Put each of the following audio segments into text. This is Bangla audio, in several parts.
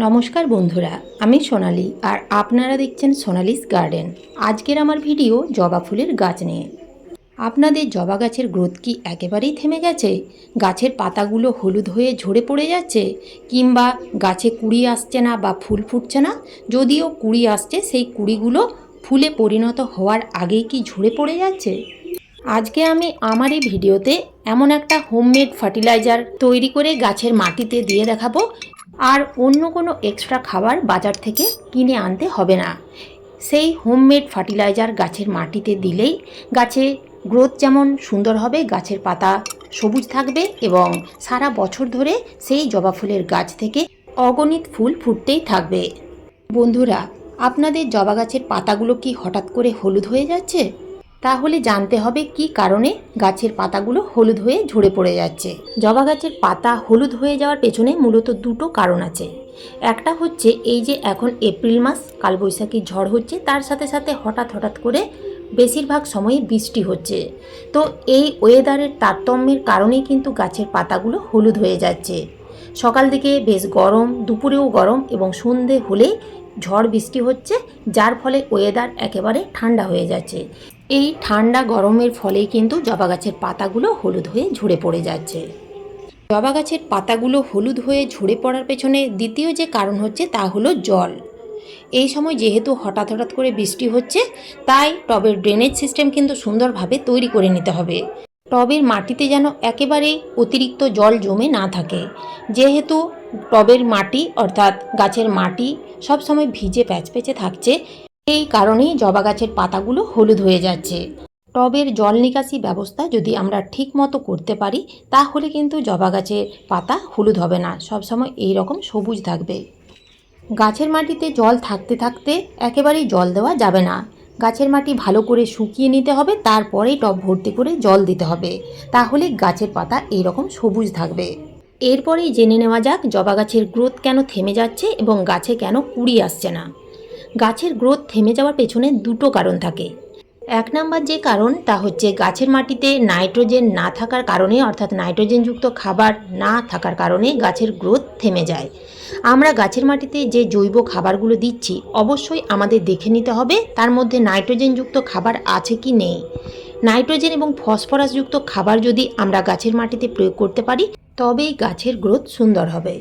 নমস্কার বন্ধুরা, আমি সোনালি আর আপনারা দেখছেন সোনালিস গার্ডেন। আজকের আমার ভিডিও জবা ফুলের গাছ নিয়ে। আপনাদের জবা গাছের গ্রোথ কি একেবারেই থেমে গেছে? গাছের পাতাগুলো হলুদ হয়ে ঝরে পড়ে যাচ্ছে, কিংবা গাছে কুঁড়ি আসছে না বা ফুল ফুটছে না? যদিও কুঁড়ি আসছে, সেই কুঁড়িগুলো ফুলে পরিণত হওয়ার আগেই কি ঝরে পড়ে যাচ্ছে? আজকে আমি আমার এই ভিডিওতে এমন একটা হোমমেড ফার্টিলাইজার তৈরি করে গাছের মাটিতে দিয়ে দেখাবো। আর অন্য কোনো এক্সট্রা খাবার বাজার থেকে কিনে আনতে হবে না। সেই হোমমেড ফার্টিলাইজার গাছের মাটিতে দিলেই গাছে গ্রোথ যেমন সুন্দর হবে, গাছের পাতা সবুজ থাকবে এবং সারা বছর ধরে সেই জবা ফুলের গাছ থেকে অগণিত ফুল ফুটতেই থাকবে। বন্ধুরা, আপনাদের জবা গাছের পাতাগুলো কি হঠাৎ করে হলুদ হয়ে যাচ্ছে? তাহলে জানতে হবে কি কারণে গাছের পাতাগুলো হলুদ হয়ে ঝরে পড়ে যাচ্ছে। জবা গাছের পাতা হলুদ হয়ে যাওয়ার পেছনে মূলত দুটো কারণ আছে। একটা হচ্ছে এই যে এখন এপ্রিল মাস, কালবৈশাখী ঝড় হচ্ছে, তার সাথে সাথে হঠাৎ করে বেশিরভাগ সময়ে বৃষ্টি হচ্ছে। তো এই ওয়েদারের তারতম্যের কারণেই কিন্তু গাছের পাতাগুলো হলুদ হয়ে যাচ্ছে। সকাল থেকে বেশ গরম, দুপুরেও গরম এবং সন্ধে হলেই ঝড় বৃষ্টি হচ্ছে, যার ফলে ওয়েদার একেবারে ঠান্ডা হয়ে যাচ্ছে। এই ঠান্ডা গরমের ফলেই কিন্তু জবা গাছের পাতাগুলো হলুদ হয়ে ঝরে পড়ে যাচ্ছে। জবা গাছের পাতাগুলো হলুদ হয়ে ঝরে পড়ার পেছনে দ্বিতীয় যে কারণ হচ্ছে তা হলো জল। এই সময় যেহেতু হঠাৎ করে বৃষ্টি হচ্ছে, তাই টবের ড্রেনেজ সিস্টেম কিন্তু সুন্দরভাবে তৈরি করে নিতে হবে। টবের মাটিতে যেন একেবারেই অতিরিক্ত জল জমে না থাকে। যেহেতু টবের মাটি অর্থাৎ গাছের মাটি সবসময় ভিজে প্যাচপ্যাচে থাকছে, এই কারণেই জবা গাছের পাতাগুলো হলুদ হয়ে যাচ্ছে। টবের জল নিকাশি ব্যবস্থা যদি আমরা ঠিক মতো করতে পারি, তাহলে কিন্তু জবা গাছের পাতা হলুদ হবে না, সবসময় এই রকম সবুজ থাকবে। গাছের মাটিতে জল থাকতে থাকতে একেবারেই জল দেওয়া যাবে না। গাছের মাটি ভালো করে শুকিয়ে নিতে হবে, তারপরেই টব ভর্তি করে জল দিতে হবে। তাহলে গাছের পাতা এইরকম সবুজ থাকবে। এরপরেই জেনে নেওয়া যাক জবা গাছের গ্রোথ কেন থেমে যাচ্ছে এবং গাছে কেন কুঁড়ি আসছে না। গাছের গ্রোথ থেমে যাওয়ার পেছনে দুটো কারণ থাকে। এক নাম্বার যে কারণ তা হচ্ছে গাছের মাটিতে নাইট্রোজেন না থাকার কারণে, অর্থাৎ নাইট্রোজেনযুক্ত খাবার না থাকার কারণে গাছের গ্রোথ থেমে যায়। আমরা গাছের মাটিতে যে জৈব খাবারগুলো দিচ্ছি, অবশ্যই আমাদের দেখে নিতে হবে তার মধ্যে নাইট্রোজেনযুক্ত খাবার আছে কি নেই। নাইট্রোজেন এবং ফসফরাসযুক্ত খাবার যদি আমরা গাছের মাটিতে প্রয়োগ করতে পারি, তবেই গাছের গ্রোথ সুন্দর হবে।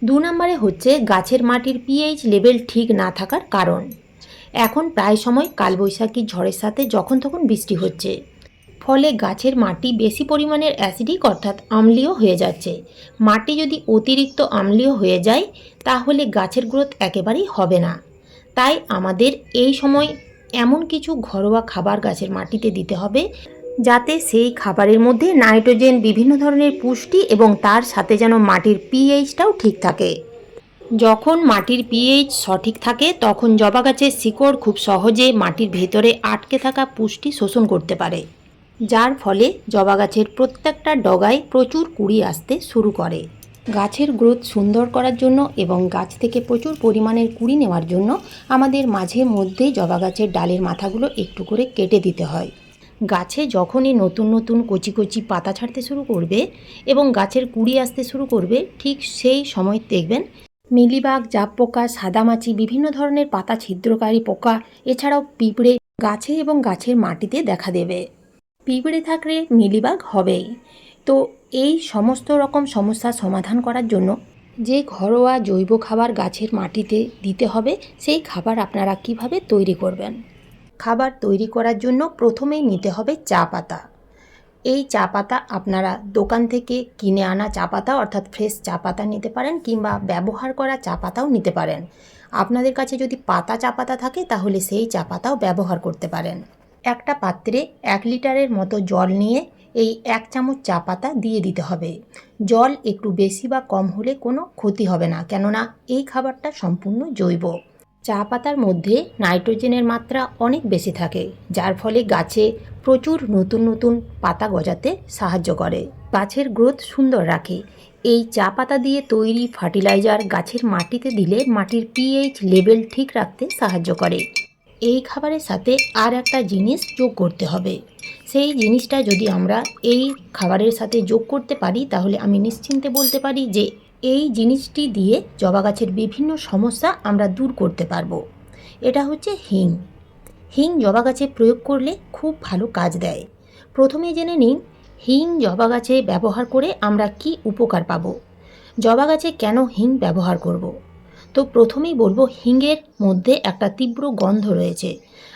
2 নম্বরে হচ্ছে গাছের মাটির পিএইচ লেভেল ঠিক না থাকার কারণ। এখন প্রায় সময় কালবৈশাখী ঝড়ের সাথে যখন তখন বৃষ্টি হচ্ছে, ফলে গাছের মাটি বেশি পরিমাণের অ্যাসিডিক অর্থাৎ আম্লীয় হয়ে যাচ্ছে। মাটি যদি অতিরিক্ত আম্লীয় হয়ে যায়, তাহলে গাছের গ্রোথ একেবারেই হবে না। তাই আমাদের এই সময় এমন কিছু ঘরোয়া খাবার গাছের মাটিতে দিতে হবে, যাতে সেই খাবারের মধ্যে নাইট্রোজেন, বিভিন্ন ধরনের পুষ্টি এবং তার সাথে যেন মাটির পিএইচটাও ঠিক থাকে। যখন মাটির পিএইচ সঠিক থাকে, তখন জবা গাছের শিকড় খুব সহজে মাটির ভেতরে আটকে থাকা পুষ্টি শোষণ করতে পারে, যার ফলে জবা গাছের প্রত্যেকটা ডগায় প্রচুর কুঁড়ি আসতে শুরু করে। গাছের গ্রোথ সুন্দর করার জন্য এবং গাছ থেকে প্রচুর পরিমাণের কুঁড়ি নেওয়ার জন্য আমাদের মাঝে মধ্যে জবা গাছের ডালের মাথাগুলো একটু করে কেটে দিতে হয়। গাছে যখনই নতুন নতুন কচি কচি পাতা ছাড়তে শুরু করবে এবং গাছের কুঁড়ি আসতে শুরু করবে, ঠিক সেই সময় দেখবেন মিলিবাগ, জাপ পোকা, সাদামাছি, বিভিন্ন ধরনের পাতা ছিদ্রকারী পোকা, এছাড়াও পিঁপড়ে গাছে এবং গাছের মাটিতে দেখা দেবে। পিঁপড়ে থাকলে মিলিবাগ হবেই। তো এই সমস্ত রকম সমস্যার সমাধান করার জন্য যে ঘরোয়া জৈব খাবার গাছের মাটিতে দিতে হবে, সেই খাবার আপনারা কিভাবে তৈরি করবেন। খাবার তৈরি করার জন্য প্রথমেই নিতে হবে চা পাতা। এই চা পাতা আপনারা দোকান থেকে কিনে আনা চা পাতা অর্থাৎ ফ্রেশ চা পাতা নিতে পারেন, কিংবা ব্যবহার করা চা পাতাও নিতে পারেন। আপনাদের কাছে যদি পাতা চা পাতা থাকে, তাহলে সেই চা পাতাও ব্যবহার করতে পারেন। একটা পাত্রে 1 লিটারের মতো জল নিয়ে এই 1 চামচ চা পাতা দিয়ে দিতে হবে। জল একটু বেশি বা কম হলে কোনো ক্ষতি হবে না, কেননা এই খাবারটা সম্পূর্ণ জৈব। চা পাতার মধ্যে নাইট্রোজেনের মাত্রা অনেক বেশি থাকে, যার ফলে গাছে প্রচুর নতুন নতুন পাতা গজাতে সাহায্য করে, গাছের গ্রোথ সুন্দর রাখে। এই চা পাতা দিয়ে তৈরি ফার্টিলাইজার গাছের মাটিতে দিলে মাটির পিএইচ লেভেল ঠিক রাখতে সাহায্য করে। এই খাবারের সাথে আর একটা জিনিস যোগ করতে হবে। সেই জিনিসটা যদি আমরা এই খাবারের সাথে যোগ করতে পারি, তাহলে আমি নিশ্চিন্তে বলতে পারি যে এই জিনিসটি দিয়ে জবা গাছের বিভিন্ন সমস্যা আমরা দূর করতে পারবো। এটা হচ্ছে হিং। হিং জবা গাছে প্রয়োগ করলে খুব ভালো কাজ দেয়। প্রথমে জেনে নিন হিং জবা গাছে ব্যবহার করে আমরা কি উপকার পাব। জবা গাছে কেন হিং ব্যবহার করব। তো প্রথমেই বলবো হিংয়ের মধ্যে একটা তীব্র গন্ধ রয়েছে।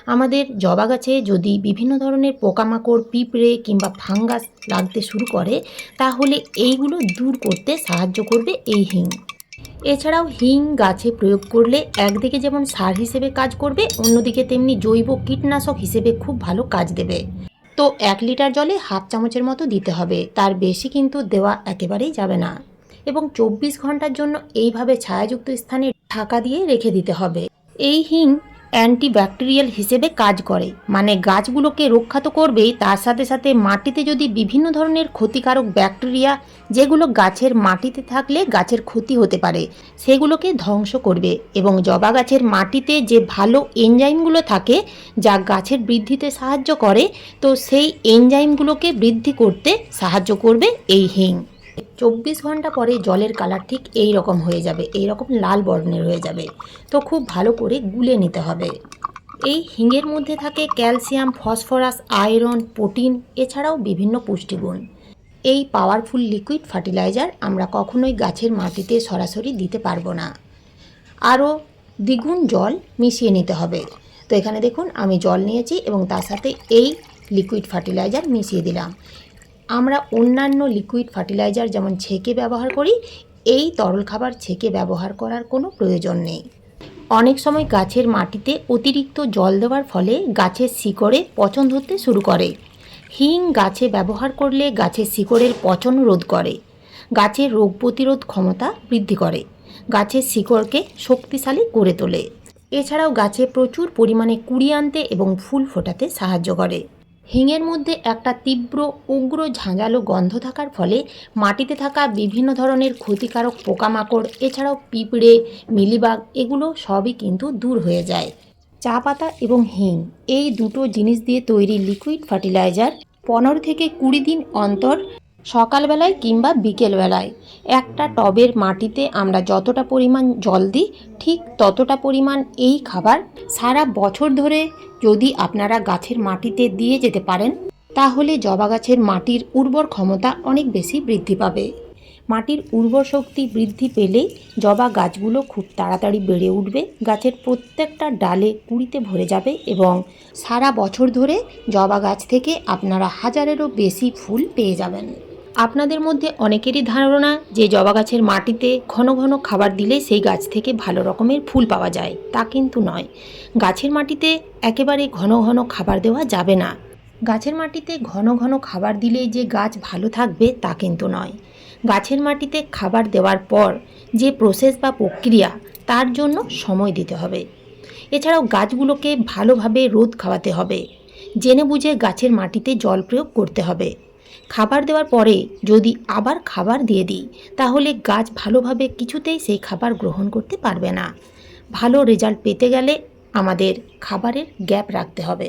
আমাদের জবা গাছে যদি বিভিন্ন ধরনের পোকামাকড়, পিঁপড়ে কিংবা ফাঙ্গাস লাগতে শুরু করে, তাহলে এইগুলো দূর করতে সাহায্য করবে এই হিং। এছাড়াও হিং গাছে প্রয়োগ করলে একদিকে যেমন সার হিসেবে কাজ করবে, অন্যদিকে তেমনি জৈব কীটনাশক হিসেবে খুব ভালো কাজ দেবে। তো 1 লিটার জলে হাফ চামচের মতো দিতে হবে, তার বেশি কিন্তু দেওয়া একেবারেই যাবে না। এবং 24 ঘন্টার জন্য এইভাবে ছায়াযুক্ত স্থানে ঢাকা দিয়ে রেখে দিতে হবে। এই হিং অ্যান্টিব্যাকটেরিয়াল হিসেবে কাজ করে, মানে গাছগুলোকে রক্ষা তো করবেই, তার সাথে সাথে মাটিতে যদি বিভিন্ন ধরনের ক্ষতিকারক ব্যাকটেরিয়া যেগুলো গাছের মাটিতে থাকলে গাছের ক্ষতি হতে পারে, সেগুলোকে ধ্বংস করবে। এবং জবা গাছের মাটিতে যে ভালো এনজাইমগুলো থাকে যা গাছের বৃদ্ধিতে সাহায্য করে, তো সেই এনজাইমগুলোকে বৃদ্ধি করতে সাহায্য করবে এই হিং। 24 ঘন্টা পরে জলের কালার ঠিক এই রকম হয়ে যাবে, এই রকম লাল বর্ণের হয়ে যাবে। তো খুব ভালো করে গুলে নিতে হবে। এই হিঙের মধ্যে থাকে ক্যালসিয়াম, ফসফরাস, আয়রন, প্রোটিন, এছাড়াও বিভিন্ন পুষ্টিগুণ। এই পাওয়ারফুল লিকুইড ফার্টিলাইজার আমরা কখনোই গাছের মাটিতে সরাসরি দিতে পারবো না। আরও দ্বিগুণ জল মিশিয়ে নিতে হবে। তো এখানে দেখুন আমি জল নিয়েছি এবং তার সাথে এই লিকুইড ফার্টিলাইজার মিশিয়ে দিলাম। আমরা অন্যান্য লিকুইড ফার্টিলাইজার যেমন ছেঁকে ব্যবহার করি, এই তরল খাবার ছেঁকে ব্যবহার করার কোনো প্রয়োজন নেই। অনেক সময় গাছের মাটিতে অতিরিক্ত জল দেওয়ার ফলে গাছের শিকড়ে পচন ধরতে শুরু করে। হিং গাছে ব্যবহার করলে গাছের শিকড়ের পচন রোধ করে, গাছের রোগ প্রতিরোধ ক্ষমতা বৃদ্ধি করে, গাছের শিকড়কে শক্তিশালী করে তোলে। এছাড়াও গাছে প্রচুর পরিমাণে কুঁড়ি আনতে এবং ফুল ফোটাতে সাহায্য করে। হিঙের মধ্যে একটা তীব্র উগ্র ঝাঁঝালো গন্ধ থাকার ফলে মাটিতে থাকা বিভিন্ন ধরনের ক্ষতিকারক পোকামাকড়, এছাড়াও পিঁপড়ে, মিলিবাগ, এগুলো সবই কিন্তু দূর হয়ে যায়। চা পাতা এবং হিং এই দুটো জিনিস দিয়ে তৈরি লিকুইড ফার্টিলাইজার 15 থেকে 20 দিন অন্তর সকালবেলায় কিংবা বিকেলবেলায় একটা টবের মাটিতে আমরা যতটা পরিমাণ জল দিই, ঠিক ততটা পরিমাণ এই খাবার সারা বছর ধরে যদি আপনারা গাছের মাটিতে দিয়ে যেতে পারেন, তাহলে জবা গাছের মাটির উর্বর ক্ষমতা অনেক বেশি বৃদ্ধি পাবে। মাটির উর্বর শক্তি বৃদ্ধি পেলে জবা গাছগুলো খুব তাড়াতাড়ি বেড়ে উঠবে, গাছের প্রত্যেকটা ডালে কুঁড়িতে ভরে যাবে এবং সারা বছর ধরে জবা গাছ থেকে আপনারা হাজারেরও বেশি ফুল পেয়ে যাবেন। আপনাদের মধ্যে অনেকেরই ধারণা যে জবা গাছের মাটিতে ঘন ঘন খাবার দিলে সেই গাছ থেকে ভালো রকমের ফুল পাওয়া যায়। তা কিন্তু নয়। গাছের মাটিতে একেবারে ঘন ঘন খাবার দেওয়া যাবে না। গাছের মাটিতে ঘন ঘন খাবার দিলে যে গাছ ভালো থাকবে তা কিন্তু নয়। গাছের মাটিতে খাবার দেওয়ার পর যে প্রসেস বা প্রক্রিয়া, তার জন্য সময় দিতে হবে। এছাড়াও গাছগুলোকে ভালোভাবে রোদ খাওয়াতে হবে। জেনে বুঝে গাছের মাটিতে জল প্রয়োগ করতে হবে। খাবার দেওয়ার পরে যদি আবার খাবার দিয়ে দিই, তাহলে গাছ ভালোভাবে কিছুতেই সেই খাবার গ্রহণ করতে পারবে না। ভালো রেজাল্ট পেতে গেলে আমাদের খাবারের গ্যাপ রাখতে হবে।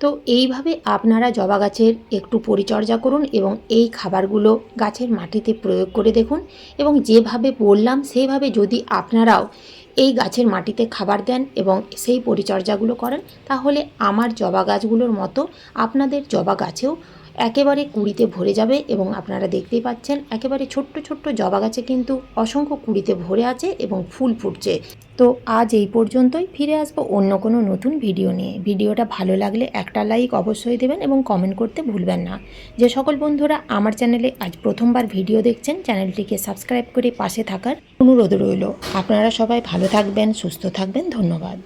তো এইভাবে আপনারা জবা গাছের একটু পরিচর্যা করুন এবং এই খাবারগুলো গাছের মাটিতে প্রয়োগ করে দেখুন। এবং যেভাবে বললাম সেইভাবে যদি আপনারাও এই গাছের মাটিতে খাবার দেন এবং সেই পরিচর্যাগুলো করেন, তাহলে আমার জবা গাছগুলোর মতো আপনাদের জবা গাছেও একেবারে কুঁড়িতে ভরে যাবে। এবং আপনারা দেখতেই পাচ্ছেন একেবারে ছোট্ট ছোট্ট জবা গাছে কিন্তু অসংখ্য কুঁড়িতে ভরে আছে এবং ফুল ফুটছে। তো আজ এই পর্যন্তই, ফিরে আসবো অন্য কোনো নতুন ভিডিও নিয়ে। ভিডিওটা ভালো লাগলে একটা লাইক অবশ্যই দেবেন এবং কমেন্ট করতে ভুলবেন না। যে সকল বন্ধুরা আমার চ্যানেলে আজ প্রথমবার ভিডিও দেখছেন, চ্যানেলটিকে সাবস্ক্রাইব করে পাশে থাকার অনুরোধ রইল। আপনারা সবাই ভালো থাকবেন, সুস্থ থাকবেন। ধন্যবাদ।